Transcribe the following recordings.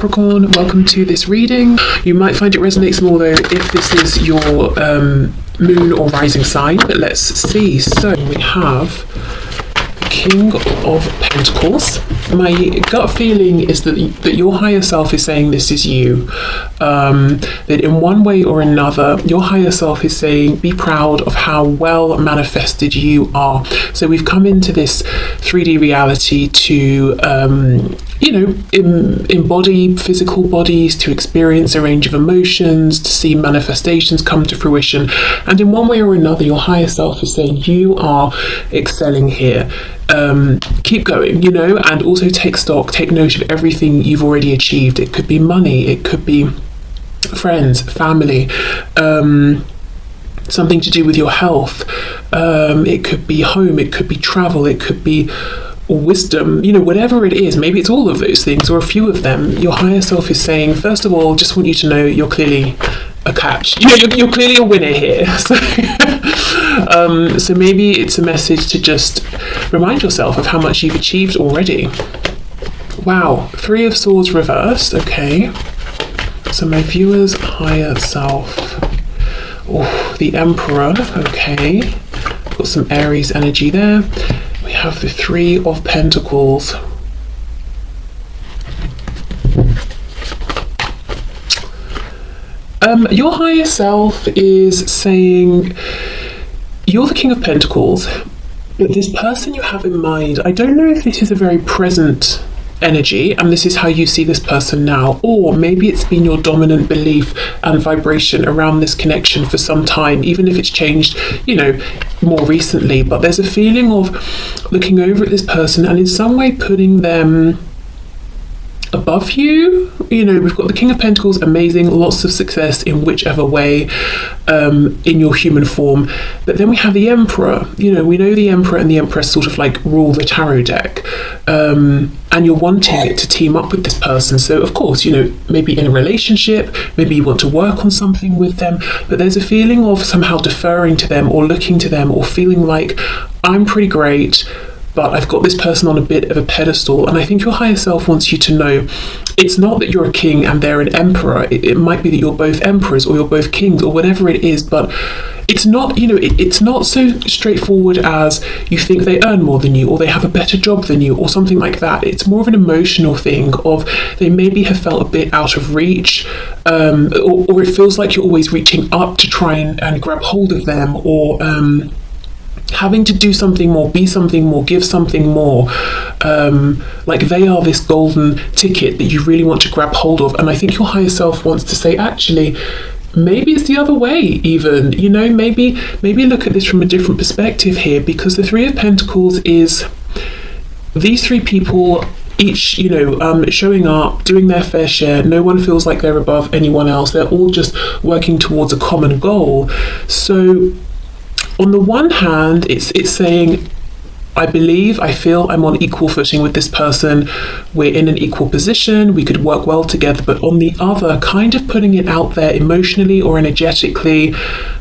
Capricorn, welcome to this reading. You might find it resonates more though if this is your moon or rising sign, but let's see. So we have the King of Pentacles. My gut feeling is that your higher self is saying this is you. That in one way or another, your higher self is saying be proud of how well manifested you are. So we've come into this 3D reality to embody physical bodies, to experience a range of emotions, to see manifestations come to fruition. And in one way or another, your higher self is saying you are excelling here. Keep going, and also take stock, take note of everything you've already achieved. It could be money, it could be friends, family, something to do with your health. It could be home, it could be travel, it could be wisdom, whatever it is. Maybe it's all of those things or a few of them. Your higher self is saying, first of all, just want you to know you're clearly a catch. You're clearly a winner here. So maybe it's a message to just remind yourself of how much you've achieved already. Wow, 3 of Swords reversed. Okay, so my viewer's higher self. Oh, the Emperor. Okay, got some Aries energy there. We have the 3 of Pentacles. Your higher self is saying you're the King of Pentacles, but this person you have in mind, I don't know if this is a very present energy and this is how you see this person now, or maybe it's been your dominant belief and vibration around this connection for some time, even if it's changed more recently. But there's a feeling of looking over at this person and in some way putting them above you. We've got the King of Pentacles, amazing, lots of success in whichever way, in your human form. But then we have the Emperor. We know the Emperor and the Empress sort of like rule the tarot deck, and you're wanting it to team up with this person. So of course, maybe in a relationship, maybe you want to work on something with them, but there's a feeling of somehow deferring to them or looking to them or feeling like I'm pretty great, but I've got this person on a bit of a pedestal. And I think your higher self wants you to know it's not that you're a king and they're an emperor. It might be that you're both emperors or you're both kings or whatever it is, but it's not, it's not so straightforward as you think they earn more than you or they have a better job than you or something like that. It's more of an emotional thing of they maybe have felt a bit out of reach, or it feels like you're always reaching up to try and grab hold of them, or having to do something more, be something more, give something more, like they are this golden ticket that you really want to grab hold of. And I think your higher self wants to say, actually, maybe it's the other way even, maybe look at this from a different perspective here, because the 3 of Pentacles is these 3 people each, showing up, doing their fair share. No one feels like they're above anyone else. They're all just working towards a common goal. So on the one hand, it's saying, I feel I'm on equal footing with this person. We're in an equal position. We could work well together. But on the other, kind of putting it out there emotionally or energetically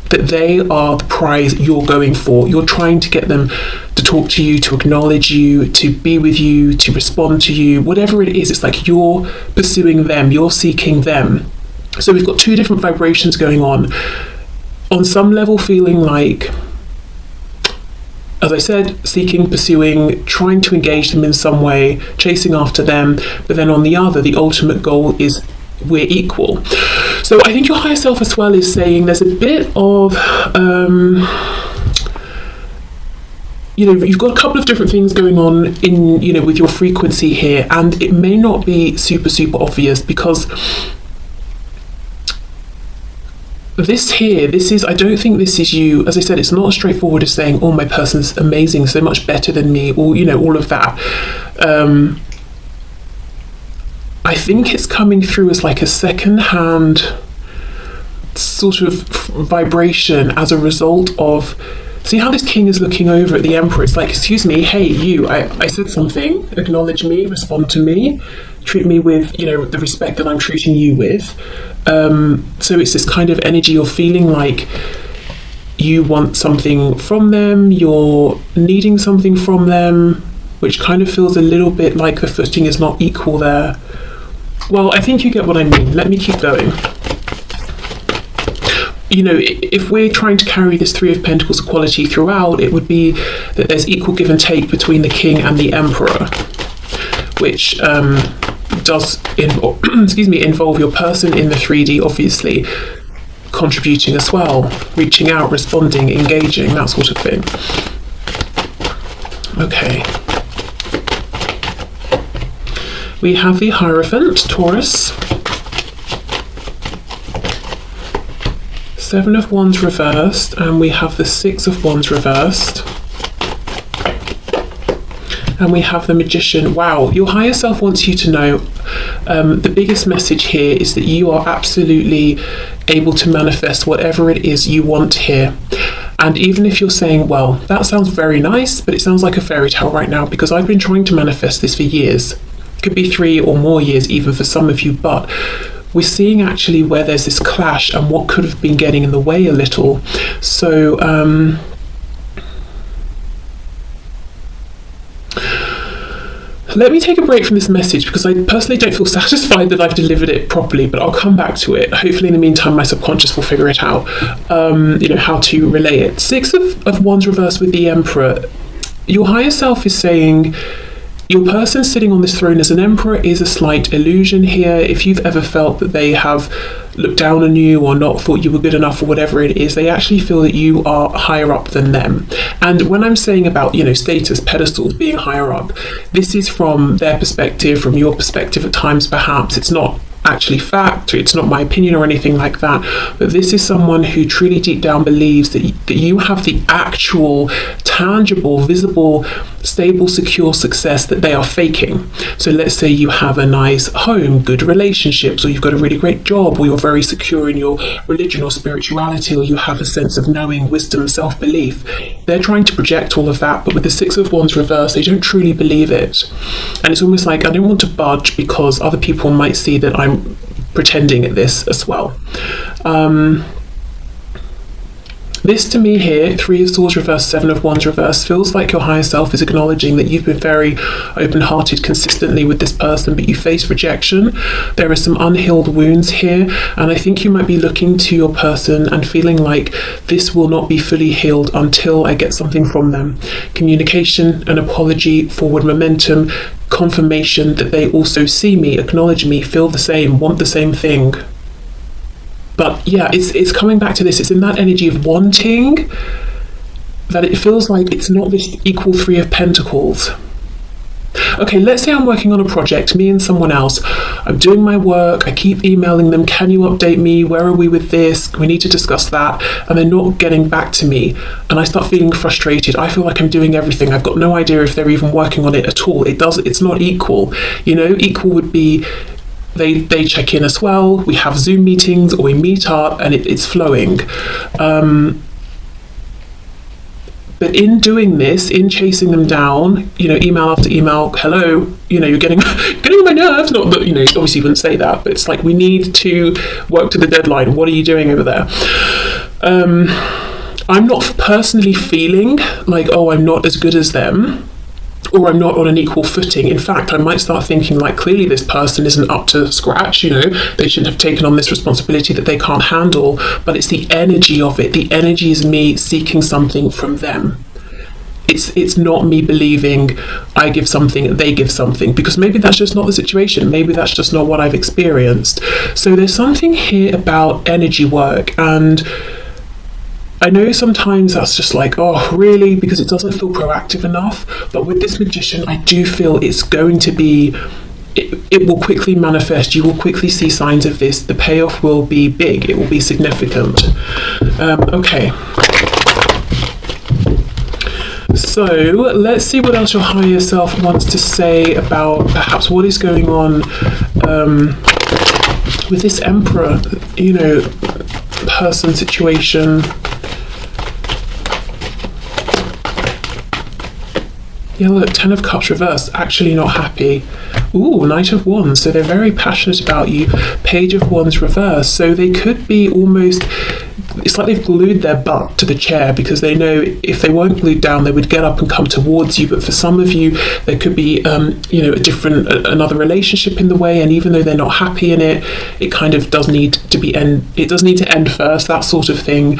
that they are the prize you're going for. You're trying to get them to talk to you, to acknowledge you, to be with you, to respond to you, whatever it is. It's like you're pursuing them. You're seeking them. So we've got 2 different vibrations going on. On some level, feeling like, as I said, seeking, pursuing, trying to engage them in some way, chasing after them. But then on the other, the ultimate goal is we're equal. So I think your higher self as well is saying there's a bit of, you've got a couple of different things going on in, with your frequency here. And it may not be super, super obvious because I don't think this is you. As I said, it's not as straightforward as saying, oh, my person's amazing, so much better than me, or, all of that. I think it's coming through as like a second-hand sort of vibration as a result of, see how this king is looking over at the Emperor. It's like, excuse me, hey, you, I said something, acknowledge me, respond to me, treat me with, the respect that I'm treating you with. So it's this kind of energy of feeling like you want something from them, you're needing something from them, which kind of feels a little bit like the footing is not equal there. Well, I think you get what I mean. Let me keep going. You know, if we're trying to carry this Three of Pentacles equality throughout, it would be that there's equal give and take between the King and the Emperor, which does involve your person in the 3D, obviously, contributing as well, reaching out, responding, engaging, that sort of thing. Okay. We have the Hierophant, Taurus. Seven of Wands reversed, and we have the Six of Wands reversed. And we have the Magician. Wow, your higher self wants you to know the biggest message here is that you are absolutely able to manifest whatever it is you want here. And even if you're saying, well, that sounds very nice, but it sounds like a fairy tale right now because I've been trying to manifest this for years. It could be 3 or more years even for some of you, but we're seeing actually where there's this clash and what could have been getting in the way a little. So let me take a break from this message because I personally don't feel satisfied that I've delivered it properly, but I'll come back to it. Hopefully in the meantime my subconscious will figure it out, you know, how to relay it. Six of Wands reversed with the Emperor. Your higher self is saying your person sitting on this throne as an emperor is a slight illusion here. If you've ever felt that they have looked down on you or not thought you were good enough or whatever it is, they actually feel that you are higher up than them. And when I'm saying about, you know, status, pedestals, being higher up, this is from their perspective, from your perspective at times perhaps. It's not actually fact, it's not my opinion or anything like that, but this is someone who truly deep down believes that you have the actual, tangible, visible, stable, secure success that they are faking. So let's say you have a nice home, good relationships, or you've got a really great job, or you're very secure in your religion or spirituality, or you have a sense of knowing, wisdom, self-belief. They're trying to project all of that, but with the Six of Wands reversed, they don't truly believe it. And it's almost like, I don't want to budge because other people might see that I'm pretending at this as well. This to me here, Three of Swords reversed, Seven of Wands reversed, feels like your higher self is acknowledging that you've been very open-hearted consistently with this person, but you face rejection. There are some unhealed wounds here, and I think you might be looking to your person and feeling like this will not be fully healed until I get something from them. Communication, an apology, forward momentum, confirmation that they also see me, acknowledge me, feel the same, want the same thing. But yeah, it's coming back to this. It's in that energy of wanting that it feels like it's not this equal Three of Pentacles. Okay, let's say I'm working on a project, me and someone else. I'm doing my work, I keep emailing them, can you update me? Where are we with this? We need to discuss that. And they're not getting back to me. And I start feeling frustrated. I feel like I'm doing everything. I've got no idea if they're even working on it at all. It's not equal. You know, equal would be they check in as well, we have Zoom meetings or we meet up and it's flowing. But in doing this, in chasing them down, you know, email after email, hello, you know, you're getting on my nerves. Not that, you know, obviously you wouldn't say that, but it's like, we need to work to the deadline. What are you doing over there? I'm not personally feeling like, oh, I'm not as good as them, or I'm not on an equal footing. In fact, I might start thinking like, clearly this person isn't up to scratch, you know, they shouldn't have taken on this responsibility that they can't handle, but it's the energy of it. The energy is me seeking something from them. It's not me believing I give something, they give something, because maybe that's just not the situation. Maybe that's just not what I've experienced. So there's something here about energy work, and I know sometimes that's just like, oh, really? Because it doesn't feel proactive enough. But with this Magician, I do feel it's going to be, it will quickly manifest. You will quickly see signs of this. The payoff will be big. It will be significant. Okay. So let's see what else your higher self wants to say about perhaps what is going on with this Emperor, you know, person situation. Yeah, look, Ten of Cups reversed, actually not happy. Ooh, Knight of Wands, so they're very passionate about you. Page of Wands reversed, so they could be almost it's like they've glued their butt to the chair, because they know if they weren't glued down, they would get up and come towards you. But for some of you, there could be, another relationship in the way, and even though they're not happy in it, it kind of does need to end first, that sort of thing.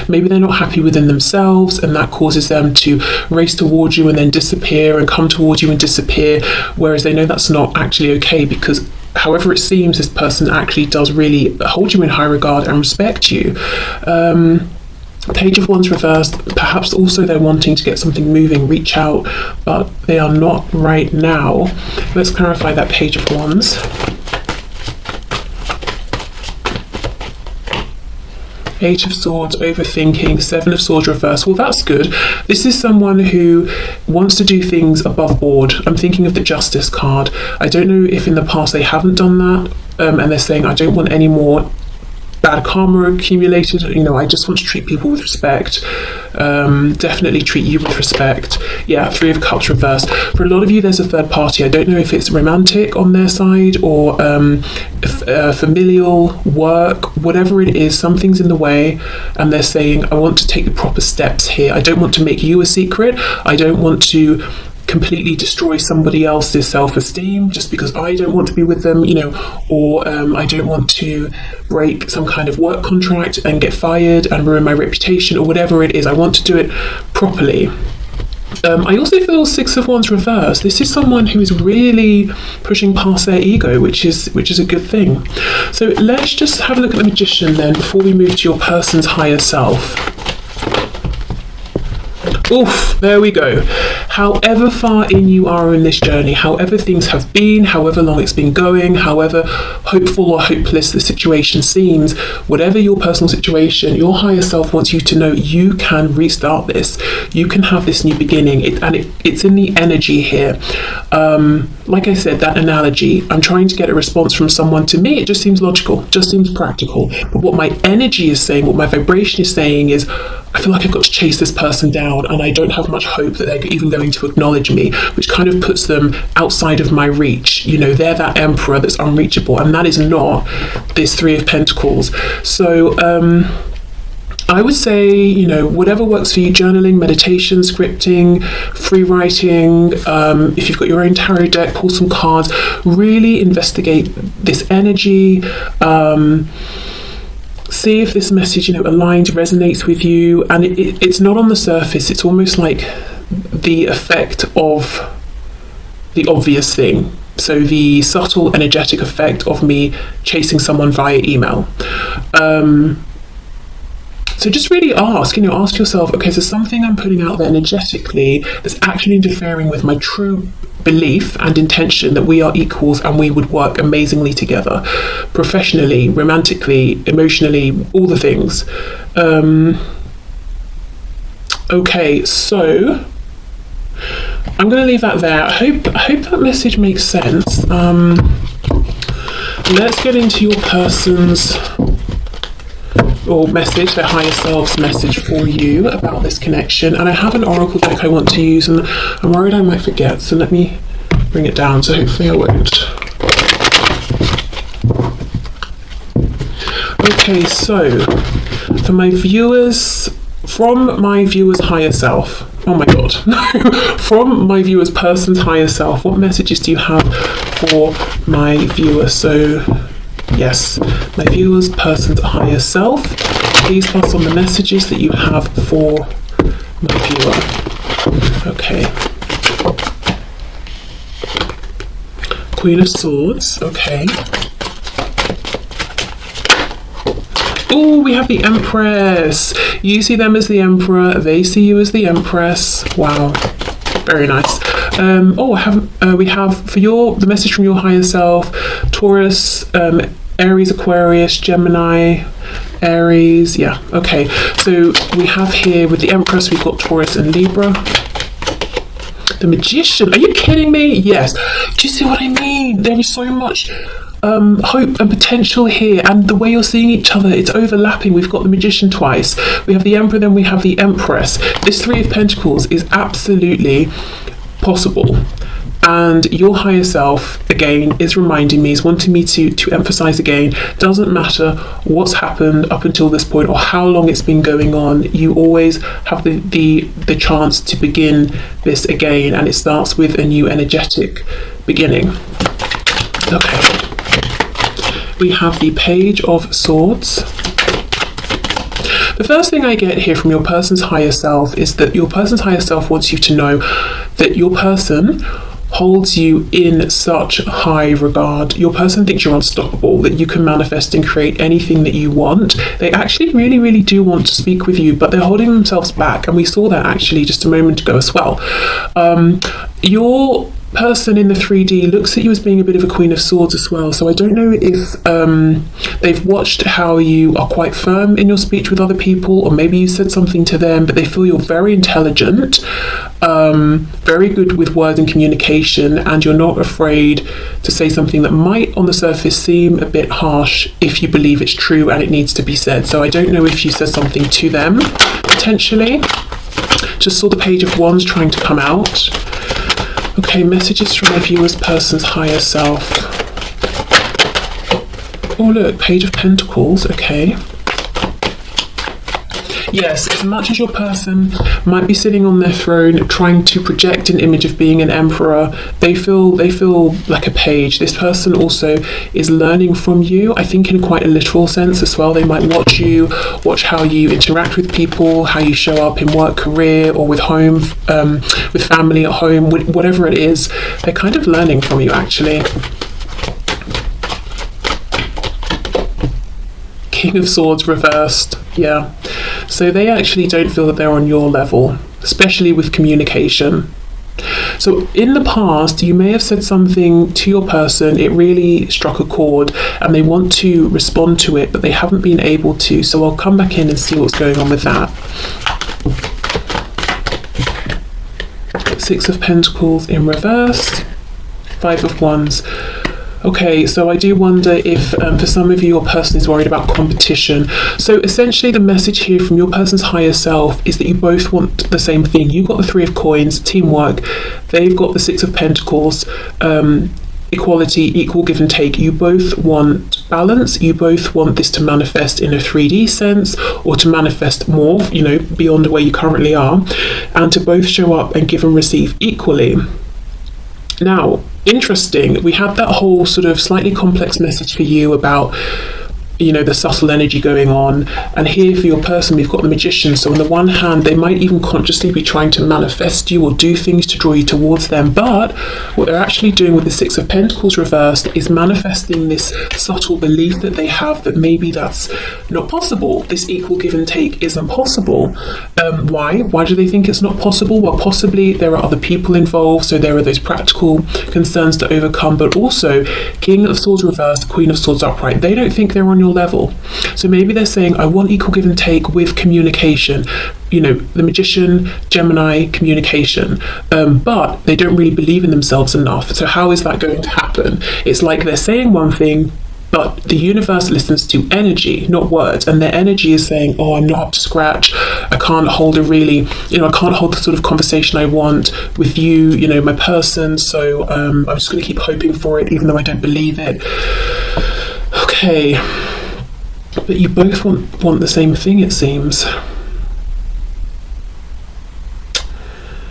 Maybe they're not happy within themselves, and that causes them to race towards you and then disappear, and come towards you and disappear, whereas they know that's not actually okay, because however it seems, this person actually does really hold you in high regard and respect you. Page of Wands reversed, perhaps also they're wanting to get something moving, reach out, but they are not right now. Let's clarify that Page of Wands. Eight of Swords, overthinking, Seven of Swords reverse. Well, that's good. This is someone who wants to do things above board. I'm thinking of the Justice card. I don't know if in the past they haven't done that, and they're saying, I don't want any more bad karma accumulated. I just want to treat people with respect. Definitely treat you with respect. Yeah, Three of Cups reversed. For a lot of you, there's a third party. I don't know if it's romantic on their side or familial, work, whatever it is. Something's in the way, and they're saying, I want to take the proper steps here. I don't want to make you a secret. I don't want to completely destroy somebody else's self-esteem just because I don't want to be with them, or I don't want to break some kind of work contract and get fired and ruin my reputation, or whatever it is. I want to do it properly. I also feel Six of Wands reversed. This is someone who is really pushing past their ego, which is a good thing. So let's just have a look at the Magician then before we move to your person's higher self. Oof, there we go. However far in you are in this journey, however things have been, however long it's been going, however hopeful or hopeless the situation seems, whatever your personal situation, your higher self wants you to know you can restart this. You can have this new beginning, it's in the energy here. Like I said, that analogy, I'm trying to get a response from someone. To me, it just seems logical, just seems practical. But what my energy is saying, what my vibration is saying is, I feel like I've got to chase this person down, and I don't have much hope that they're even going to acknowledge me, which kind of puts them outside of my reach. They're that emperor that's unreachable, and that is not this Three of Pentacles. So I would say, whatever works for you, journaling, meditation, scripting, free writing, if you've got your own tarot deck, pull some cards, really investigate this energy, see if this message, aligns, resonates with you. And it's not on the surface, it's almost like the effect of the obvious thing. So the subtle energetic effect of me chasing someone via email. So just really ask yourself, okay, so something I'm putting out there energetically that's actually interfering with my true belief and intention that we are equals and we would work amazingly together, professionally, romantically, emotionally, all the things. Okay, so I'm going to leave that there. I hope that message makes sense. Let's get into your person's message, their higher self's message for you about this connection. And I have an oracle deck I want to use, and I'm worried I might forget, so let me bring it down, so hopefully I won't. Okay, so for my viewers, from my viewer's higher self, oh my god, no, from my viewer's person's higher self, what messages do you have for my viewer? So yes, my viewer's person's higher self, please pass on the messages that you have for my viewer. Okay. Queen of Swords, okay. Oh, we have the Empress. You see them as the Emperor, they see you as the Empress. Wow, very nice. We have for the message from your higher self, Taurus, Aries, Aquarius, Gemini, Aries. Yeah, okay. So we have here with the Empress, we've got Taurus and Libra. The Magician, are you kidding me? Yes. Do you see what I mean? There is so much hope and potential here, and the way you're seeing each other, it's overlapping. We've got the Magician twice, we have the Emperor, then we have the Empress. This Three of Pentacles is absolutely possible. And your higher self, again, is reminding me, is wanting me to emphasize again, doesn't matter what's happened up until this point or how long it's been going on, you always have the chance to begin this again, and it starts with a new energetic beginning. Okay. We have the Page of Swords. The first thing I get here from your person's higher self is that your person's higher self wants you to know that your person holds you in such high regard. Your person thinks you're unstoppable, that you can manifest and create anything that you want. They actually really, really do want to speak with you, but they're holding themselves back. And we saw that actually just a moment ago as well. Your person in the 3D looks at you as being a bit of a Queen of Swords as well. So I don't know if they've watched how you are quite firm in your speech with other people, or maybe you said something to them, but they feel you're very intelligent, very good with words and communication, and you're not afraid to say something that might on the surface seem a bit harsh if you believe it's true and it needs to be said. So I don't know if you said something to them, potentially. Just saw the Page of Wands trying to come out. Okay, messages from my viewer's person's higher self. Oh look, Page of Pentacles, okay. Yes, as much as your person might be sitting on their throne trying to project an image of being an emperor, they feel like a page. This person also is learning from you, I think in quite a literal sense as well. They might watch how you interact with people, how you show up in work, career, or with home, with family at home, whatever it is. They're kind of learning from you actually. King of Swords reversed, yeah. So they actually don't feel that they're on your level, especially with communication. So in the past, you may have said something to your person, it really struck a chord, and they want to respond to it, but they haven't been able to. So I'll come back in and see what's going on with that. Six of Pentacles in reverse, Five of Wands. Okay, so I do wonder if for some of you, your person is worried about competition. So essentially the message here from your person's higher self is that you both want the same thing. You've got the Three of Coins, teamwork. They've got the Six of Pentacles, equality, equal give and take. You both want balance. You both want this to manifest in a 3D sense, or to manifest more, you know, beyond where you currently are, and to both show up and give and receive equally. Now, interesting, we had that whole sort of slightly complex message for you about, you know, the subtle energy going on, and here for your person we've got the Magician. So on the one hand, they might even consciously be trying to manifest you or do things to draw you towards them, but what they're actually doing with the Six of Pentacles reversed is manifesting this subtle belief that they have that maybe that's not possible. This equal give and take isn't possible. Why do they think it's not possible? Well, possibly there are other people involved, so there are those practical concerns to overcome, but also King of Swords reversed, Queen of Swords upright. They don't think they're on your level. So maybe they're saying, I want equal give and take with communication. You know, the Magician, Gemini, communication. But they don't really believe in themselves enough. So how is that going to happen? It's like they're saying one thing, but the universe listens to energy, not words, and their energy is saying, oh, I'm not up to scratch, I can't hold a really, you know, I can't hold the sort of conversation I want with you, you know, my person, so I'm just going to keep hoping for it, even though I don't believe it. Okay, but you both want the same thing, it seems.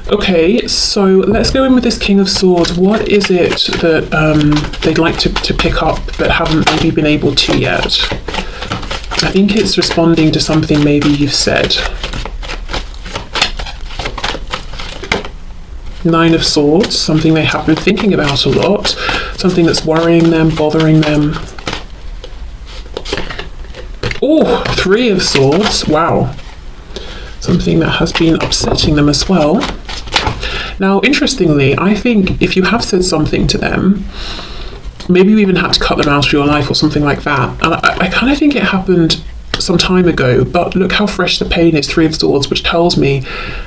Okay, so let's go in with this King of Swords. What is it that they'd like to pick up but haven't maybe been able to yet? I think it's responding to something maybe you've said. Nine of Swords, something they have been thinking about a lot, something that's worrying them, bothering them. Oh, Three of Swords, wow. Something that has been upsetting them as well. Now, interestingly, I think if you have said something to them, maybe you even had to cut them out of your life or something like that. And I kind of think it happened some time ago, but look how fresh the pain is, Three of Swords, which tells me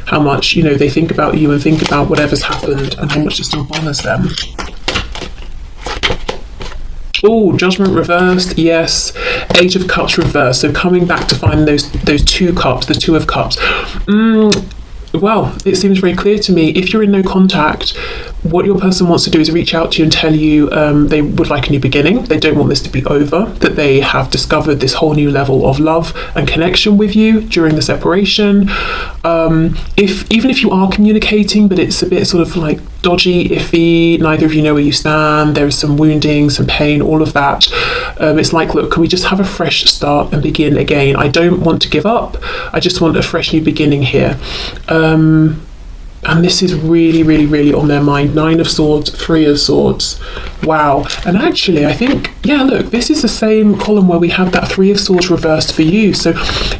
how much, you know, they think about you and think about whatever's happened and how much it still bothers them. Oh, Judgment reversed, yes. Eight of Cups reversed, so coming back to find those two cups, the Two of Cups. Well, it seems very clear to me, if you're in no contact what your person wants to do is reach out to you and tell you they would like a new beginning. They don't want this to be over, that they have discovered this whole new level of love and connection with you during the separation. Even if you are communicating, but it's a bit sort of like dodgy, iffy, neither of you know where you stand, there is some wounding, some pain, all of that. It's like, look, can we just have a fresh start and begin again? I don't want to give up. I just want a fresh new beginning here. And this is really, really, really on their mind. 9 of Swords, 3 of Swords. Wow. And actually, I think, yeah, look, this is the same column where we had that 3 of Swords reversed for you. So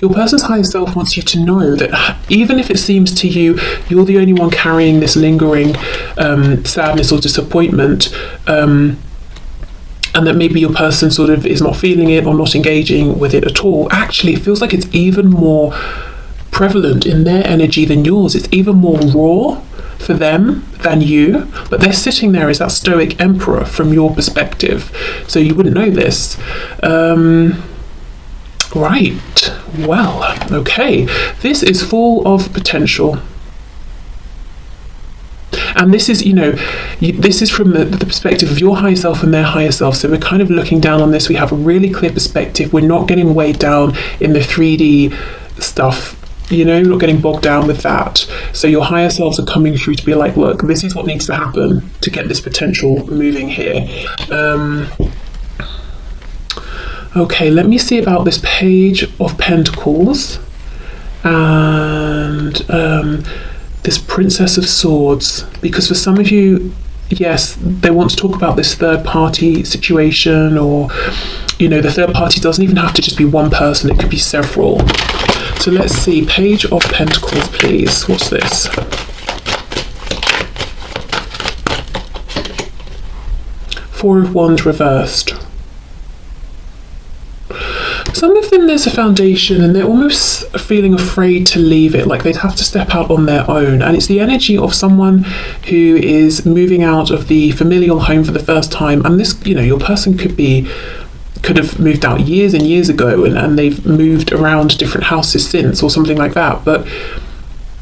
your person's higher self wants you to know that even if it seems to you you're the only one carrying this lingering sadness or disappointment, and that maybe your person sort of is not feeling it or not engaging with it at all, actually it feels like it's even more prevalent in their energy than yours. It's even more raw for them than you, but they're sitting there as that stoic emperor from your perspective, so you wouldn't know this. Right, well, okay, this is full of potential. And this is, this is from the perspective of your higher self and their higher self. So we're kind of looking down on this. We have a really clear perspective. We're not getting weighed down in the 3D stuff, not getting bogged down with that. So your higher selves are coming through to be like, look, this is what needs to happen to get this potential moving here. Okay, let me see about this Page of Pentacles and this Princess of Swords, because for some of you, yes, they want to talk about this third party situation, or the third party doesn't even have to just be one person, it could be several. So let's see, Page of Pentacles, please. What's this? Four of Wands reversed. Some of them, there's a foundation and they're almost feeling afraid to leave it, like they'd have to step out on their own. And it's the energy of someone who is moving out of the familial home for the first time. And this, your person could have moved out years and years ago, and they've moved around different houses since, or something like that. But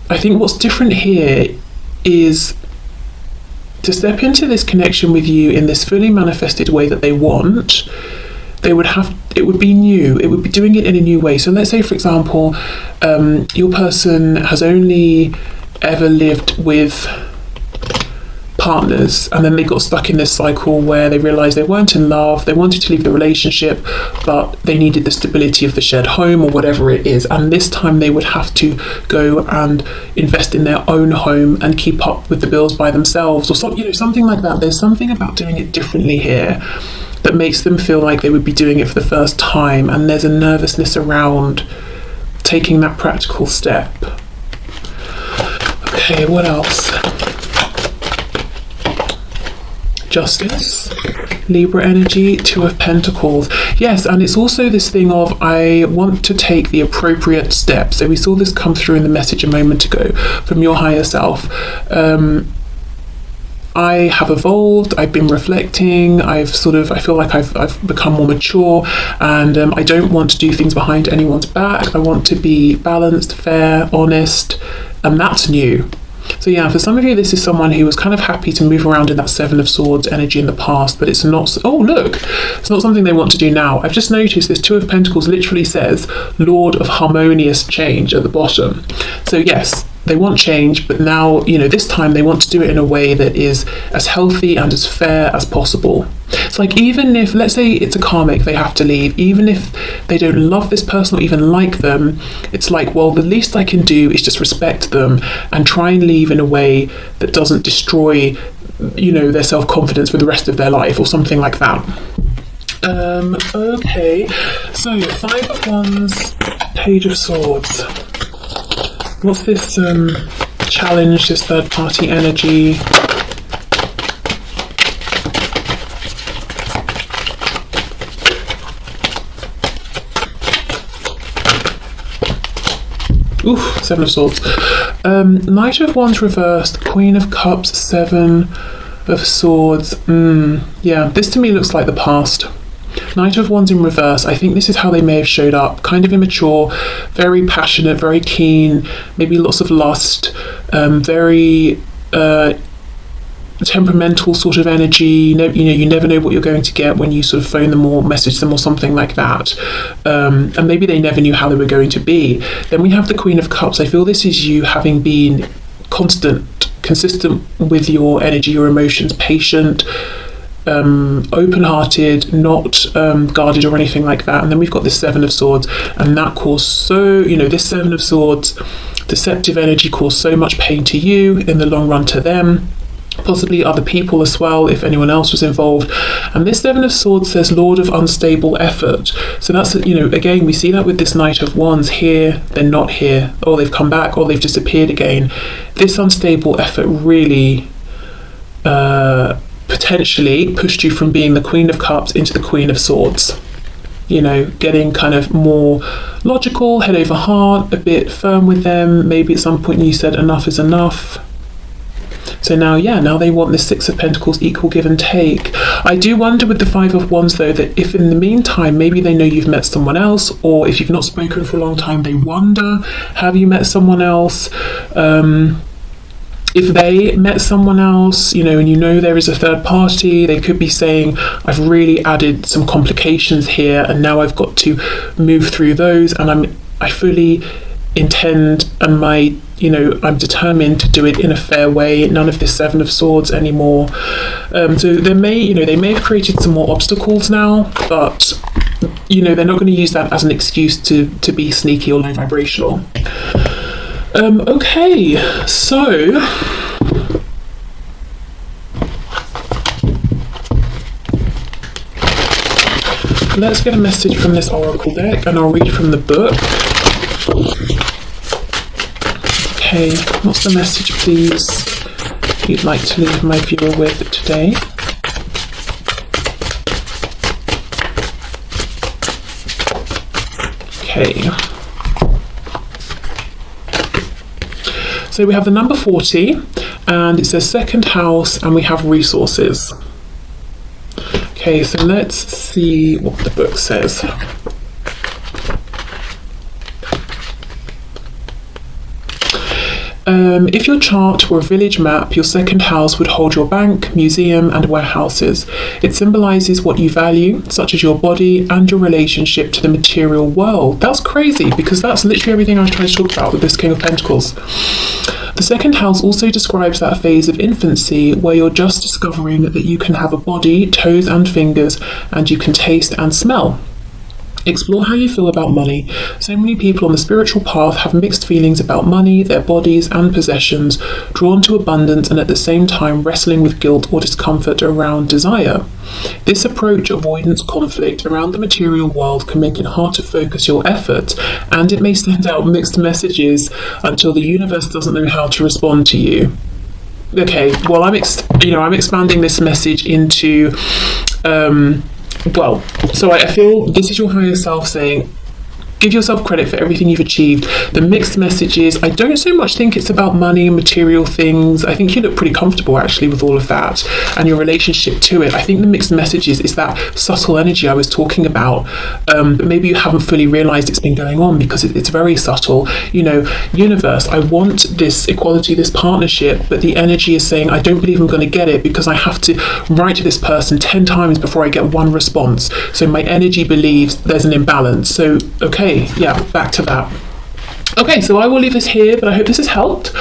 I think what's different here is to step into this connection with you in this fully manifested way that they want. It would be new, it would be doing it in a new way. So let's say, for example, your person has only ever lived with partners, and then they got stuck in this cycle where they realized they weren't in love, they wanted to leave the relationship, but they needed the stability of the shared home or whatever it is, and this time they would have to go and invest in their own home and keep up with the bills by themselves, or something like that. There's something about doing it differently here that makes them feel like they would be doing it for the first time, and there's a nervousness around taking that practical step. Okay, what else? Justice, Libra energy, 2 of Pentacles. Yes, and it's also this thing of, I want to take the appropriate steps. So we saw this come through in the message a moment ago from your higher self. I have evolved, I've been reflecting, I feel like I've become more mature, and I don't want to do things behind anyone's back. I want to be balanced, fair, honest, and that's new. So yeah, for some of you, this is someone who was kind of happy to move around in that 7 of Swords energy in the past, but it's not, it's not something they want to do now. I've just noticed this 2 of Pentacles literally says Lord of Harmonious Change at the bottom. So yes, they want change, but now, this time they want to do it in a way that is as healthy and as fair as possible. It's like, even if, let's say it's a karmic, they have to leave, even if they don't love this person or even like them, it's like, well, the least I can do is just respect them and try and leave in a way that doesn't destroy, their self-confidence for the rest of their life or something like that. Okay, so 5 of Wands, Page of Swords. What's this challenge, this third party energy? Oof, 7 of Swords. Knight of Wands reversed, Queen of Cups, 7 of Swords. Yeah, this to me looks like the past. Knight of Wands in reverse, I think this is how they may have showed up. Kind of immature, very passionate, very keen, maybe lots of lust, very temperamental sort of energy. You never know what you're going to get when you sort of phone them or message them or something like that. And maybe they never knew how they were going to be. Then we have the Queen of Cups. I feel this is you having been consistent with your energy, your emotions, patient, open-hearted, not guarded or anything like that. And then we've got this Seven of Swords, and that caused this Seven of Swords, deceptive energy, caused so much pain to you, in the long run to them, possibly other people as well, if anyone else was involved. And this Seven of Swords says Lord of unstable effort. So that's, again, we see that with this Knight of Wands. Here, they're not here, or they've come back, or they've disappeared again. This unstable effort really potentially pushed you from being the Queen of Cups into the Queen of Swords. Getting kind of more logical, head over heart, a bit firm with them. Maybe at some point you said enough is enough. So now they want the Six of Pentacles, equal give and take. I do wonder with the Five of Wands though, that if in the meantime, maybe they know you've met someone else, or if you've not spoken for a long time, they wonder, have you met someone else? If they met someone else, and there is a third party, they could be saying, I've really added some complications here, and now I've got to move through those, and I fully intend, and I'm determined to do it in a fair way. None of this Seven of Swords anymore. So they may have created some more obstacles now, but they're not going to use that as an excuse to be sneaky or low vibrational. Okay, so let's get a message from this oracle deck, and I'll read from the book. Okay, what's the message, please, you'd like to leave my viewer with today? Okay. So we have the number 40, and it says second house, and we have resources. Okay, so let's see what the book says. If your chart were a village map, your second house would hold your bank, museum, and warehouses. It symbolises what you value, such as your body and your relationship to the material world. That's crazy, because that's literally everything I was trying to talk about with this King of Pentacles. The second house also describes that phase of infancy where you're just discovering that you can have a body, toes and fingers, and you can taste and smell. Explore how you feel about money. So many people on the spiritual path have mixed feelings about money, their bodies and possessions, drawn to abundance and at the same time wrestling with guilt or discomfort around desire. This approach, avoidance conflict around the material world, can make it hard to focus your efforts, and it may send out mixed messages until the universe doesn't know how to respond to you. Okay, well, I'm expanding this message into so I feel this is your higher self saying, give yourself credit for everything you've achieved. The mixed messages, I don't so much think it's about money and material things. I think you look pretty comfortable actually with all of that and your relationship to it. I think the mixed messages is that subtle energy I was talking about, but maybe you haven't fully realized it's been going on because it's very subtle. Universe, I want this equality, this partnership, but the energy is saying, I don't believe I'm going to get it because I have to write to this person 10 times before I get one response. So my energy believes there's an imbalance. So, okay, yeah, back to that. Okay, so I will leave this here, but I hope this has helped.